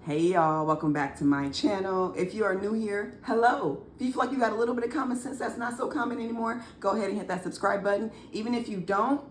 Hey y'all, welcome back to my channel. If you are new here, hello. If you feel like you got a little bit of common sense that's not so common anymore, go ahead and hit that subscribe button. Even if you don't,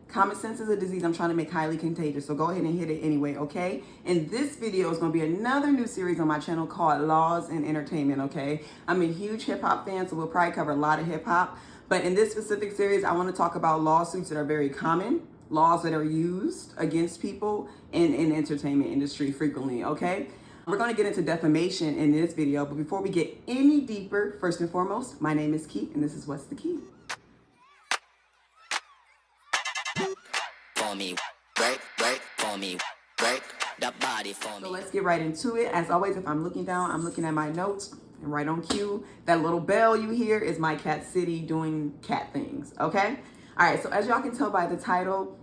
common sense is a disease I'm trying to make highly contagious, so go ahead and hit it anyway, okay? And this video is going to be another new series on my channel called Laws and Entertainment, okay? I'm a huge hip-hop fan, so we'll probably cover a lot of hip-hop. But in this specific series, I want to talk about lawsuits that are very common, laws that are used against people in the entertainment industry frequently, okay? We're going to get into defamation in this video, but before we get any deeper, first and foremost, my name is Key, and this is What's the Key. For me, break, for me, break the body for me. So let's get right into it. As always, if I'm looking down, I'm looking at my notes, and right on cue, that little bell you hear is my cat City doing cat things, okay? All right, so as y'all can tell by the title,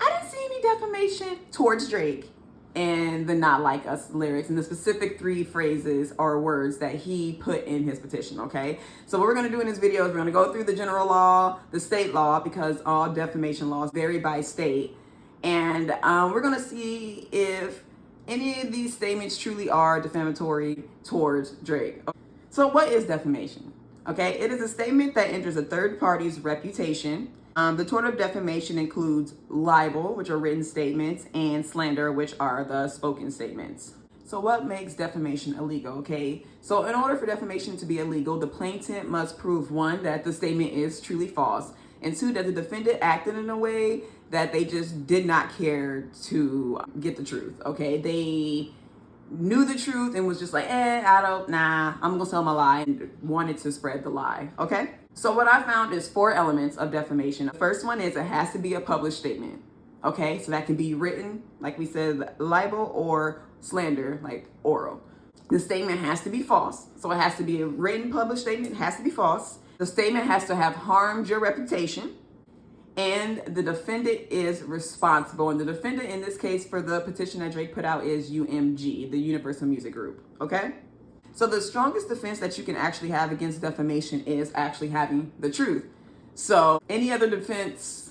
I didn't see any defamation towards Drake and the Not Like Us lyrics and the specific 3 phrases or words that he put in his petition, okay? So what we're gonna do in this video is we're gonna go through the general law, the state law, because all defamation laws vary by state. And we're gonna see if any of these statements truly are defamatory towards Drake. So what is defamation? Okay, it is a statement that injures a third party's reputation. The tort of defamation includes libel, which are written statements, and slander, which are the spoken statements. So what makes defamation illegal? Okay, so in order for defamation to be illegal, the plaintiff must prove 1, that the statement is truly false, and 2, that the defendant acted in a way that they just did not care to get the truth. Okay, they knew the truth and was just like, I'm gonna tell my lie, and wanted to spread the lie, okay? So what I found is 4 elements of defamation. The first one is it has to be a published statement, okay? So that can be written, like we said, libel, or slander, like oral. The statement has to be false. So it has to be a written, published statement, it has to be false. The statement has to have harmed your reputation, and the defendant is responsible. And the defendant in this case for the petition that Drake put out is UMG, the Universal Music Group, okay? So the strongest defense that you can actually have against defamation is actually having the truth. So any other defense,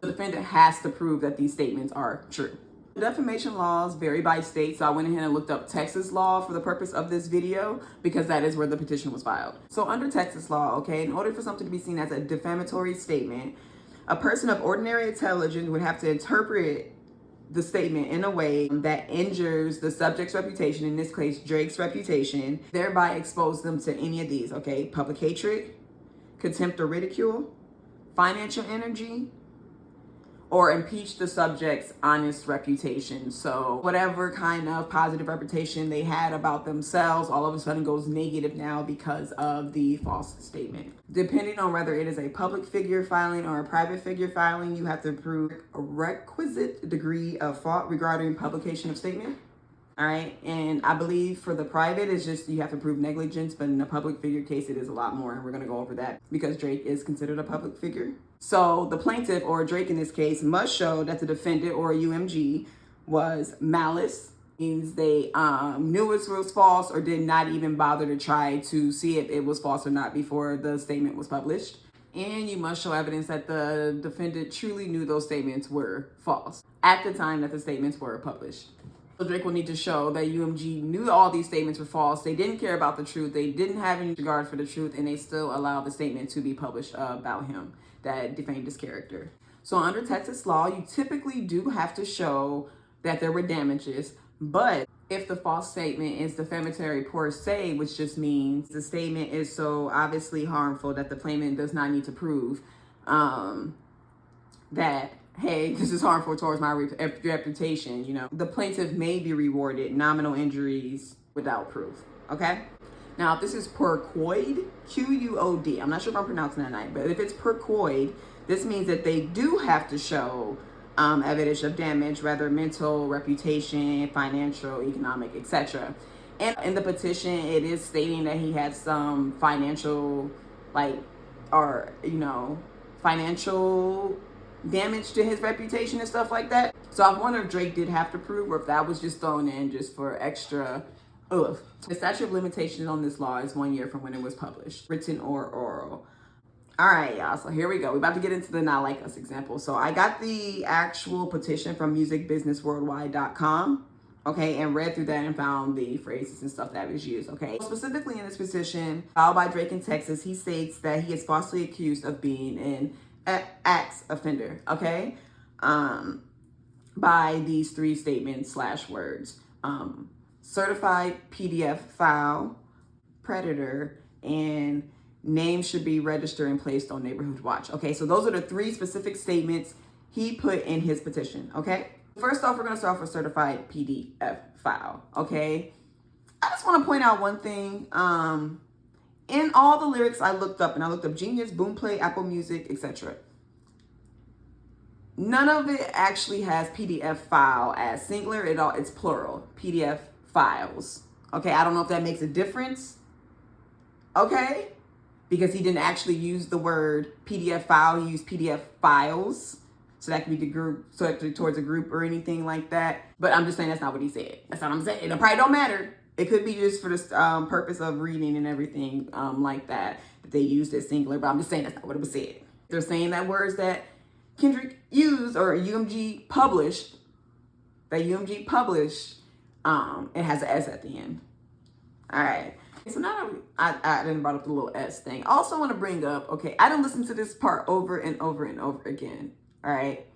the defendant has to prove that these statements are true. Defamation laws vary by state, so I went ahead and looked up Texas law for the purpose of this video because that is where the petition was filed. So under Texas law, okay, in order for something to be seen as a defamatory statement, a person of ordinary intelligence would have to interpret the statement in a way that injures the subject's reputation, in this case Drake's reputation, thereby expose them to any of these, okay? Public hatred, contempt or ridicule, financial energy, or impeach the subject's honest reputation. So whatever kind of positive reputation they had about themselves all of a sudden goes negative now because of the false statement. Depending on whether it is a public figure filing or a private figure filing, you have to prove a requisite degree of fault regarding publication of statement. All right, and I believe for the private, it's just you have to prove negligence, but in a public figure case, it is a lot more, and we're gonna go over that because Drake is considered a public figure. So the plaintiff, or Drake in this case, must show that the defendant, or UMG, was malice, means they knew it was false or did not even bother to try to see if it was false or not before the statement was published. And you must show evidence that the defendant truly knew those statements were false at the time that the statements were published. So Drake will need to show that UMG knew all these statements were false. They didn't care about the truth. They didn't have any regard for the truth, and they still allowed the statement to be published about him that defamed his character. So under Texas law, you typically do have to show that there were damages, but if the false statement is defamatory per se, which just means the statement is so obviously harmful that the plaintiff does not need to prove that, hey, this is harmful towards my reputation, you know, the plaintiff may be rewarded nominal injuries without proof, okay? Now, if this is per quoid, Q-U-O-D, I'm not sure if I'm pronouncing that right, but if it's per quoid, this means that they do have to show evidence of damage, whether mental, reputation, financial, economic, etc. And in the petition, it is stating that he had some financial, financial damage to his reputation and stuff like that. So I wonder if Drake did have to prove, or if that was just thrown in just for extra oof. The statute of limitations on this law is 1 year from when it was published, written or oral. All right, y'all, so here we go. We're about to get into the Not Like Us example. So I got the actual petition from musicbusinessworldwide.com. okay, and read through that and found the phrases and stuff that was used, okay? Specifically in this petition filed by Drake in Texas, he states that he is falsely accused of being an axe offender, okay? By these three statements / words. Certified PDF file, predator, and name should be registered and placed on Neighborhood Watch. Okay, so those are the three specific statements he put in his petition, okay? First off, we're going to start off with certified PDF file, okay? I just want to point out one thing. In all the lyrics I looked up, and I looked up Genius, Boomplay, Apple Music, etc., none of it actually has PDF file as singular. It's plural, PDF files. Okay, I don't know if that makes a difference. Okay, because he didn't actually use the word PDF file, he used PDF files. So that could be the group, selected towards a group or anything like that. But I'm just saying that's not what he said. That's not what I'm saying. It probably don't matter. It could be just for the purpose of reading and everything like that they used as singular. But I'm just saying that's not what it was said. They're saying that words that Kendrick used or UMG published, it has an S at the end. All right. So now that I didn't brought up the little S thing. I also want to bring up, okay, I didn't listen to this part over and over and over again. All right.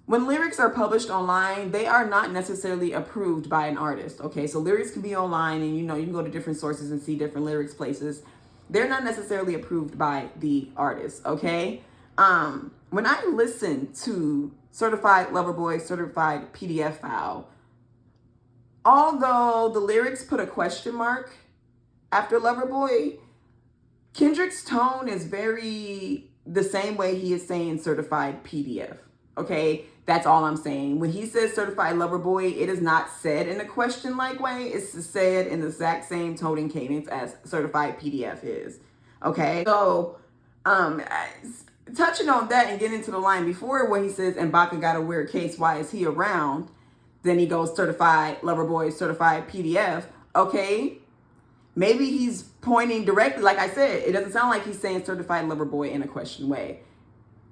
When lyrics are published online, they are not necessarily approved by an artist. Okay, so lyrics can be online and you can go to different sources and see different lyrics places. They're not necessarily approved by the artist. Okay. When I listen to Certified Lover Boy, Certified PDF file, although the lyrics put a question mark after Lover Boy, Kendrick's tone is very the same way he is saying certified PDF. Okay, that's all I'm saying. When he says certified lover boy, it is not said in a question-like way. It's said in the exact same tone and cadence as certified PDF is. Okay, so touching on that and getting into the line before where he says, and Baca got a weird case, why is he around? Then he goes certified lover boy, certified PDF. Okay, maybe he's pointing directly, like I said, it doesn't sound like he's saying certified lover boy in a question way.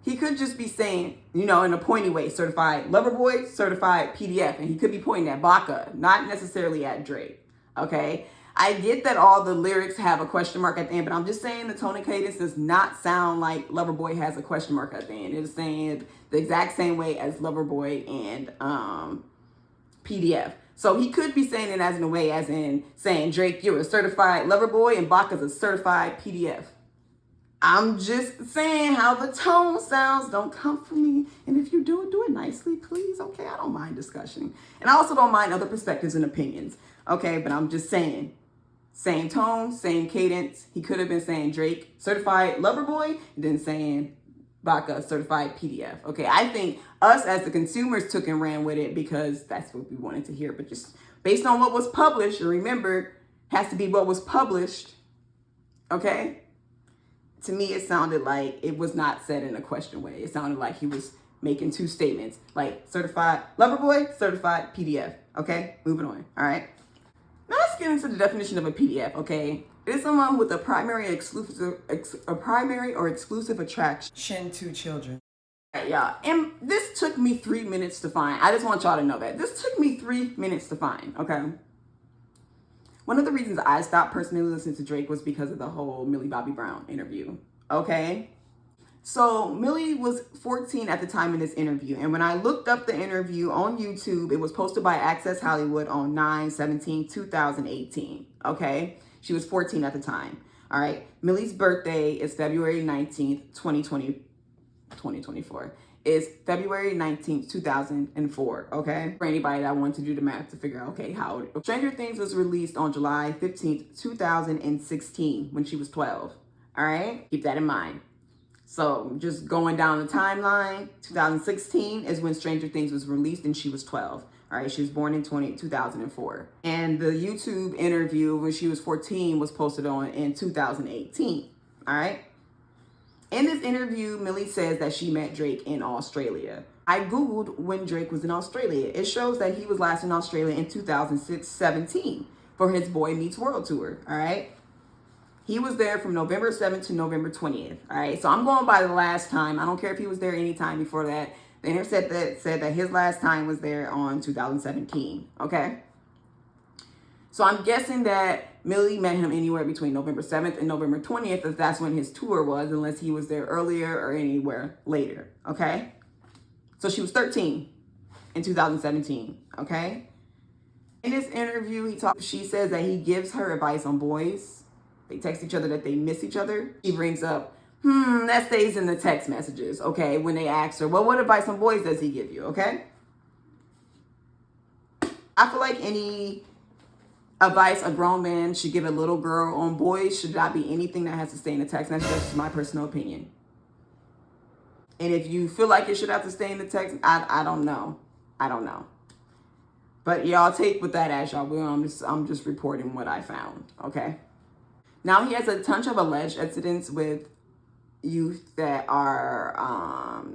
He could just be saying, in a pointy way, certified lover boy, certified PDF. And he could be pointing at Baca, not necessarily at Drake. Okay? I get that all the lyrics have a question mark at the end, but I'm just saying the tone and cadence does not sound like Lover Boy has a question mark at the end. It is saying the exact same way as Lover Boy and PDF. So he could be saying it as in a way as in saying, Drake, you're a certified lover boy and Baca's a certified PDF. I'm just saying how the tone sounds. Don't come for me. And if you do it nicely, please. Okay, I don't mind discussion. And I also don't mind other perspectives and opinions. Okay, but I'm just saying, same tone, same cadence. He could have been saying Drake, certified lover boy, and then saying Baca, certified PDF. Okay, I think us as the consumers took and ran with it because that's what we wanted to hear. But just based on what was published, and remember, has to be what was published. Okay? To me, it sounded like it was not said in a question way. It sounded like he was making two statements, like certified lover boy, certified PDF. Okay, moving on. All right. Now let's get into the definition of a PDF. Okay, it is someone with a primary or exclusive attraction to children. All right, y'all. And this took me 3 minutes to find. I just want y'all to know that this took me 3 minutes to find. Okay. One of the reasons I stopped personally listening to Drake was because of the whole Millie Bobby Brown interview, okay? So Millie was 14 at the time in this interview, and when I looked up the interview on YouTube, it was posted by Access Hollywood on 9/17/2018, okay? She was 14 at the time, all right? Millie's birthday is February 19th, 2024. Is February 19th, 2004, okay? For anybody that wanted to do the math to figure out, okay, how Stranger Things was released on July 15th, 2016 when she was 12, all right? Keep that in mind. So just going down the timeline, 2016 is when Stranger Things was released and she was 12, all right? She was born in 2004. And the YouTube interview when she was 14 was posted in 2018, all right? In this interview, Millie says that she met Drake in Australia. I Googled when Drake was in Australia. It shows that he was last in Australia in 2017 for his Boy Meets World tour, all right? He was there from November 7th to November 20th, all right? So I'm going by the last time. I don't care if he was there any time before that. The interview said that his last time was there on 2017. Okay. So I'm guessing that Millie met him anywhere between November 7th and November 20th, if that's when his tour was, unless he was there earlier or anywhere later. Okay. So she was 13 in 2017. Okay. In this interview, she says that he gives her advice on boys. They text each other that they miss each other. She brings up, that stays in the text messages, okay? When they ask her, well, what advice on boys does he give you, okay? I feel like any advice a grown man should give a little girl on boys should not be anything that has to stay in the text message. That's just my personal opinion. And if you feel like it should have to stay in the text, I don't know. I don't know. But y'all take with that as y'all will. I'm just reporting what I found, okay? Now he has a bunch of alleged incidents with youth that are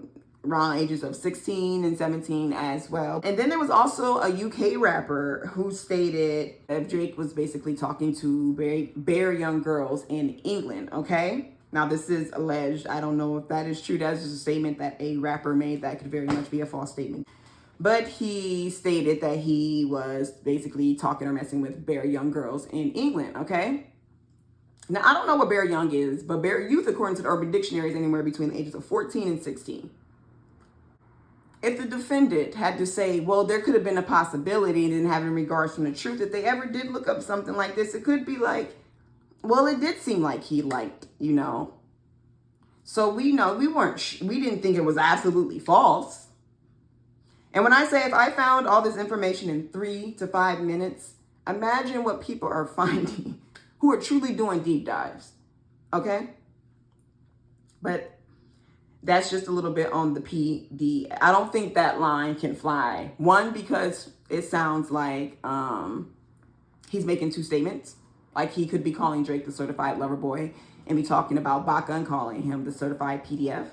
around ages of 16 and 17 as well. And then there was also a UK rapper who stated that Drake was basically talking to very young girls in England, okay? Now this is alleged. I don't know if that is true. That's just a statement that a rapper made that could very much be a false statement. But he stated that he was basically talking or messing with very young girls in England, okay? Now, I don't know what very young is, but very youth, according to the Urban Dictionary, is anywhere between the ages of 14 and 16. If the defendant had to say, well, there could have been a possibility and didn't have in regards from the truth that they ever did look up something like this, it could be like, well, it did seem like he liked, So we didn't think it was absolutely false. And when I say if I found all this information in 3 to 5 minutes, imagine what people are finding who are truly doing deep dives, okay? But that's just a little bit on the PD. I don't think that line can fly. One, because it sounds like he's making two statements. Like he could be calling Drake the certified lover boy and be talking about Baca and calling him the certified PDF,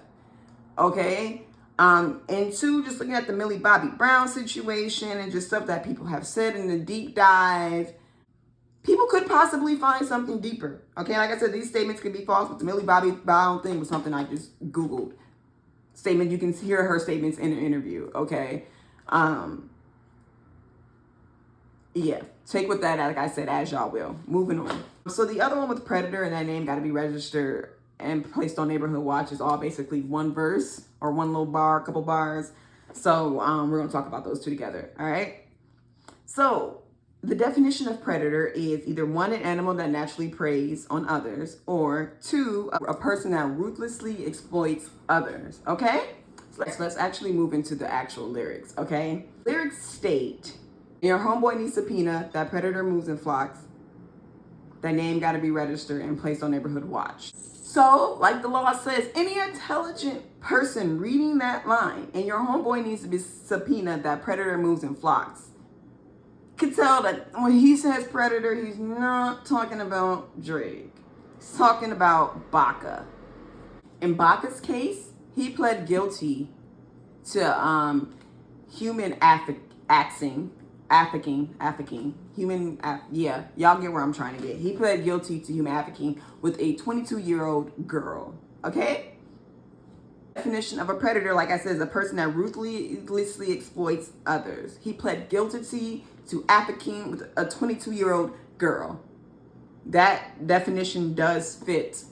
okay? And two, just looking at the Millie Bobby Brown situation and just stuff that people have said in the deep dive, people could possibly find something deeper. Okay, like I said, these statements could be false, but the Millie Bobby Brown thing was something I just Googled. Statement, you can hear her statements in an interview, okay? Yeah, take with that, like I said, as y'all will. Moving on. So the other one with Predator and that name got to be registered and placed on Neighborhood Watch is all basically one verse or one little bar, couple bars. So we're going to talk about those two together, all right? So the definition of predator is either one, an animal that naturally preys on others, or two, a person that ruthlessly exploits others, okay? So let's actually move into the actual lyrics, okay? Lyrics state, your homeboy needs subpoena, that predator moves in flocks, that name got to be registered and placed on Neighborhood Watch. So, like the law says, any intelligent person reading that line, and your homeboy needs to be subpoenaed, that predator moves in flocks, can tell that when he says predator, he's not talking about Drake. He's talking about Baca. In Baca's case, he pled guilty to human y'all get where I'm trying to get. He pled guilty to human trafficking with a 22-year-old girl, okay? Definition of a predator, like I said, is a person that ruthlessly exploits others. He pled guilty to trafficking with a 22-year-old girl. That definition does fit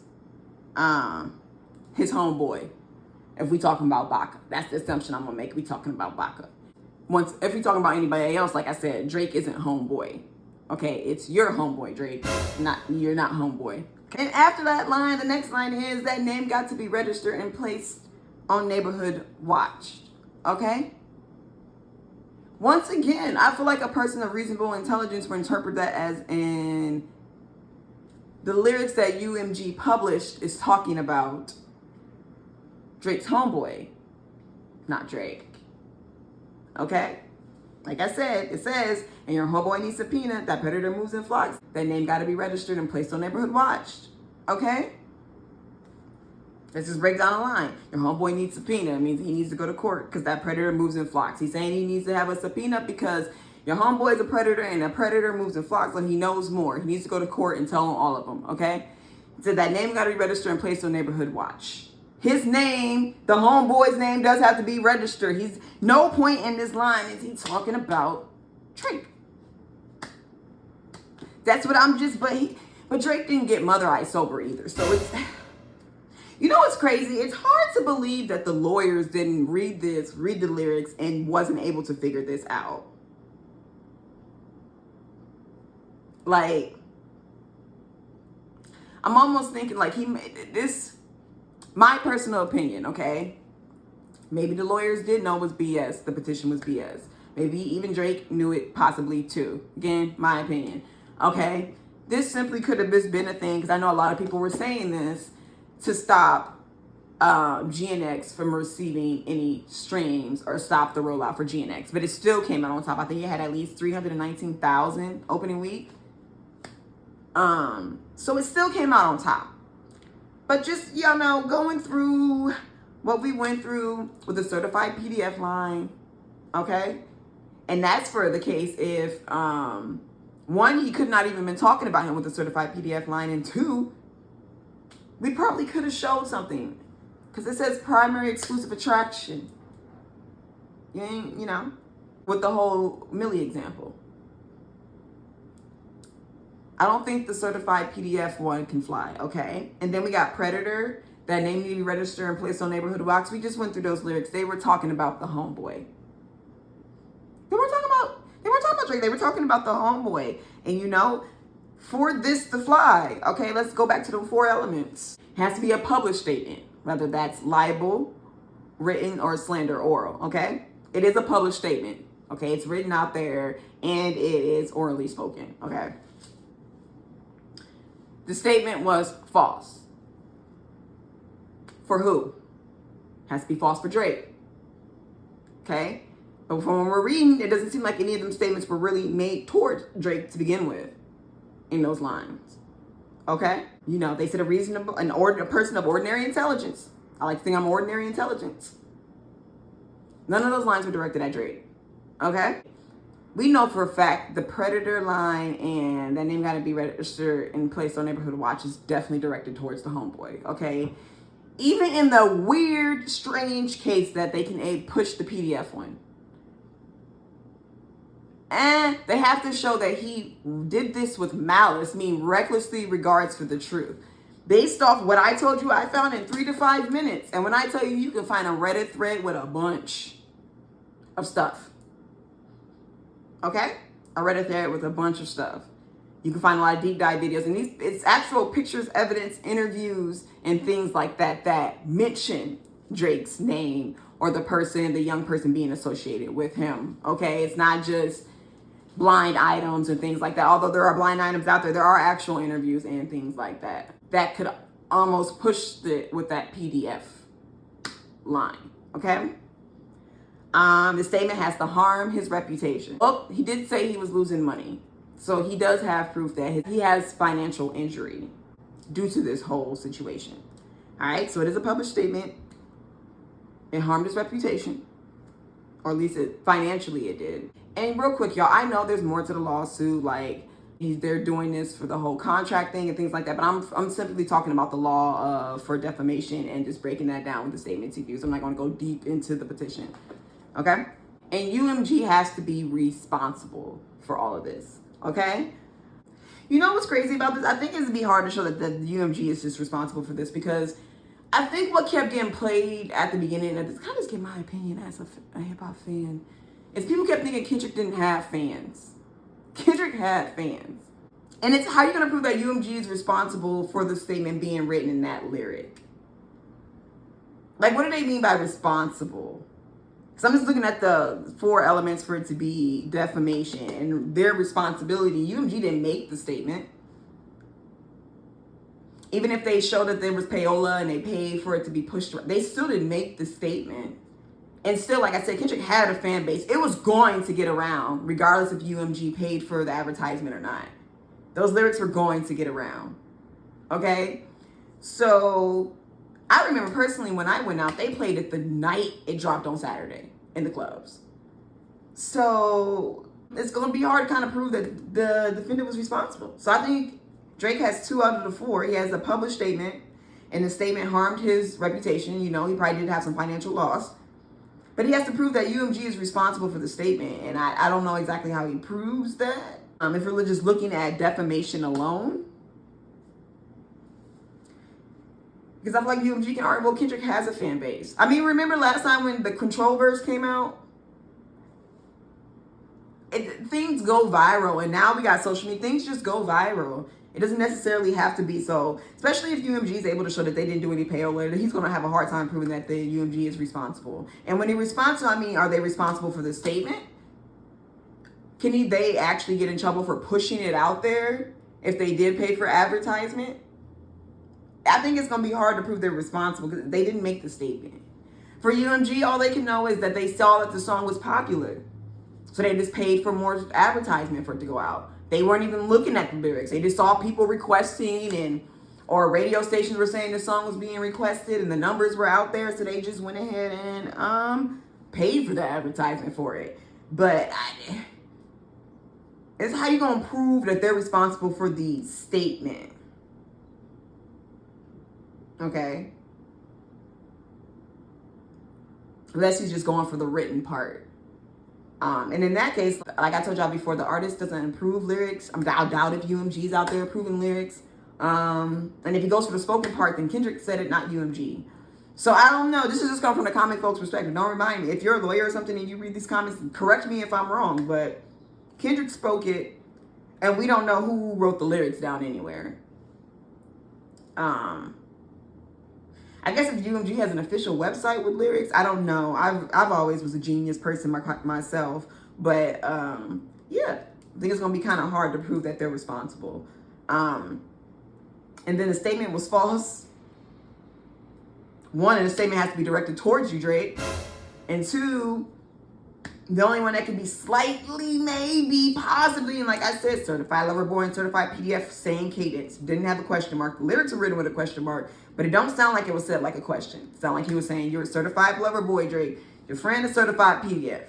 his homeboy. If we talking about Baca, that's the assumption I'm gonna make. We talking about Baca. If we talking about anybody else, like I said, Drake isn't homeboy. Okay, it's your homeboy, Drake. You're not homeboy. And after that line, the next line is that name got to be registered and placed on Neighborhood Watch. Okay? Once again, I feel like a person of reasonable intelligence would interpret that as in the lyrics that UMG published is talking about Drake's homeboy, not Drake. Okay? Like I said, it says, and your homeboy needs subpoena, that predator moves in flocks, that name got to be registered and placed on Neighborhood Watch. Okay? Let's just break down the line. Your homeboy needs subpoena. It means he needs to go to court because that predator moves in flocks. He's saying he needs to have a subpoena because your homeboy is a predator and a predator moves in flocks and he knows more. He needs to go to court and tell on all of them, okay? He said that name got to be registered and placed on Neighborhood Watch. His name, the homeboy's name, does have to be registered. He's no point in this line is he talking about Drake. That's what I'm just, but Drake didn't get Mother Eye sober either. So it's, you know what's crazy? It's hard to believe that the lawyers didn't read the lyrics and wasn't able to figure this out. Like, I'm almost thinking like he made this, my personal opinion, okay? Maybe the lawyers did know it was BS. The petition was BS. Maybe even Drake knew it possibly too. Again, my opinion. Okay? This simply could have just been a thing, because I know a lot of people were saying this to stop GNX from receiving any streams or stop the rollout for GNX. But it still came out on top. I think it had at least 319,000 opening week. So it still came out on top. But just, y'all know, going through what we went through with the certified PDF line, okay? And that's for the case if, one, he could not even been talking about him with the certified PDF line, and two, we probably could have showed something. Because it says primary exclusive attraction. You know, with the whole Millie example. I don't think the certified PDF one can fly, okay? And then we got Predator, that name need to be registered and placed on neighborhood watch. We just went through those lyrics. They were talking about the homeboy. They weren't talking about Drake. They were talking about the homeboy. And you know, for this to fly, okay, let's go back to the 4 elements. It has to be a published statement, whether that's libel, written, or slander oral, okay? It is a published statement, okay? It's written out there, and it is orally spoken, okay? The statement was false. For who? Has to be false for Drake. Okay? But from when we're reading, it doesn't seem like any of them statements were really made towards Drake to begin with in those lines. Okay? You know, they said a person of ordinary intelligence. I like to think I'm ordinary intelligence. None of those lines were directed at Drake. Okay? We know for a fact the Predator line and that name got to be registered and placed on neighborhood watch is definitely directed towards the homeboy, okay? Even in the weird, strange case that they can push the PDF one. And they have to show that he did this with malice, meaning recklessly regards for the truth. Based off what I told you, I found in 3 to 5 minutes. And when I tell you, you can find a Reddit thread with a bunch of stuff. Okay? I read it there with a bunch of stuff. You can find a lot of deep dive videos, and it's actual pictures, evidence, interviews, and things like that that mention Drake's name or the young person being associated with him. Okay? It's not just blind items and things like that. Although there are blind items out there, there are actual interviews and things like that that could almost push it with that PDF line. Okay? The statement has to harm his reputation. Oh, he did say he was losing money. So he does have proof that he has financial injury due to this whole situation. All right, so it is a published statement. It harmed his reputation, or at least financially it did. And real quick, y'all, I know there's more to the lawsuit, like they're doing this for the whole contract thing and things like that, but I'm simply talking about the law for defamation and just breaking that down with the statement to use. I'm not going to go deep into the petition. Okay? And UMG has to be responsible for all of this. Okay? You know what's crazy about this? I think it'd be hard to show that the UMG is just responsible for this, because I think what kept getting played at the beginning of this, kind of just get my opinion as a hip-hop fan, is people kept thinking Kendrick didn't have fans. Kendrick had fans. And it's how you're going to prove that UMG is responsible for the statement being written in that lyric? Like, what do they mean by responsible? So I'm just looking at the 4 elements for it to be defamation and their responsibility. UMG didn't make the statement. Even if they showed that there was payola and they paid for it to be pushed, they still didn't make the statement. And still, like I said, Kendrick had a fan base. It was going to get around, regardless if UMG paid for the advertisement or not. Those lyrics were going to get around. Okay? So I remember personally when I went out, they played it the night it dropped on Saturday in the clubs. So it's going to be hard to kind of prove that the defendant was responsible. So I think Drake has 2 out of the 4. He has a published statement, and the statement harmed his reputation. You know, he probably did have some financial loss. But he has to prove that UMG is responsible for the statement. And I don't know exactly how he proves that. If we're just looking at defamation alone. Because I feel like UMG can argue, well, Kendrick has a fan base. I mean, remember last time when the Control verse came out? Things go viral. And now we got social media. Things just go viral. It doesn't necessarily have to be so. Especially if UMG is able to show that they didn't do any payroll, he's going to have a hard time proving that the UMG is responsible. And when he responds to, I mean, are they responsible for the statement? Can they actually get in trouble for pushing it out there if they did pay for advertisement? I think it's going to be hard to prove they're responsible because they didn't make the statement. For UMG, all they can know is that they saw that the song was popular. So they just paid for more advertisement for it to go out. They weren't even looking at the lyrics. They just saw people requesting or radio stations were saying the song was being requested and the numbers were out there. So they just went ahead and paid for the advertisement for it. But it's how you going to prove that they're responsible for the statement. Okay. Unless he's just going for the written part. And in that case, like I told y'all before, the artist doesn't improve lyrics. I doubt if UMG's out there approving lyrics. And if he goes for the spoken part, then Kendrick said it, not UMG. So I don't know. This is just coming from the comic folks' perspective. Don't remind me. If you're a lawyer or something and you read these comments, correct me if I'm wrong. But Kendrick spoke it, and we don't know who wrote the lyrics down anywhere. I guess if UMG has an official website with lyrics, I don't know. I've always was a genius person myself, but yeah, I think it's gonna be kind of hard to prove that they're responsible. And then the statement was false. One, and the statement has to be directed towards you, Drake, and two, the only one that could be slightly, maybe, possibly, and like I said, certified lover boy and certified PDF, same cadence. Didn't have a question mark. The lyrics are written with a question mark, but it don't sound like it was said like a question. It sound like he was saying, you're a certified lover boy, Drake. Your friend is certified PDF.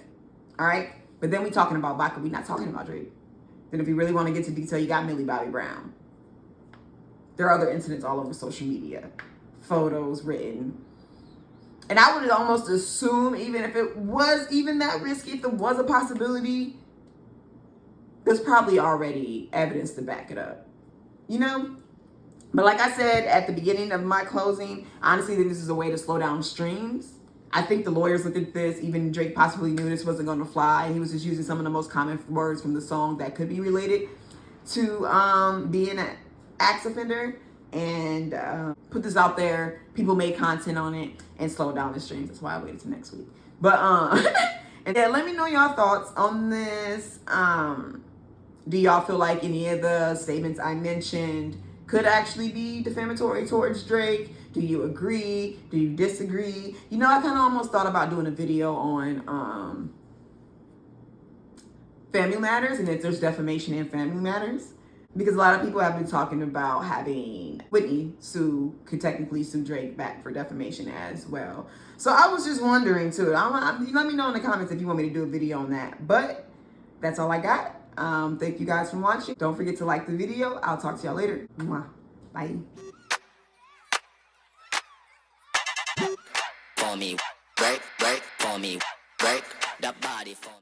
All right? But then we talking about vodka. We not talking about Drake. Then if you really want to get to detail, you got Millie Bobby Brown. There are other incidents all over social media. Photos written. And I would almost assume, even if it was even that risky, if there was a possibility, there's probably already evidence to back it up. You know? But like I said at the beginning of my closing, honestly, this is a way to slow down streams. I think the lawyers looked at this. Even Drake possibly knew this wasn't going to fly. He was just using some of the most common words from the song that could be related to being an axe offender. And put this out there. People made content on it and slow down the streams. That's why I waited till next week. But and yeah, let me know y'all thoughts on this. Do y'all feel like any of the statements I mentioned could actually be defamatory towards Drake? Do you agree? Do you disagree? You know, I kind of almost thought about doing a video on family matters and if there's defamation in family matters. Because a lot of people have been talking about having Whitney could technically sue Drake back for defamation as well. So I was just wondering too. Let me know in the comments if you want me to do a video on that. But that's all I got. Thank you guys for watching. Don't forget to like the video. I'll talk to y'all later. Mwah. Bye. For me, break, for me, break the body for me.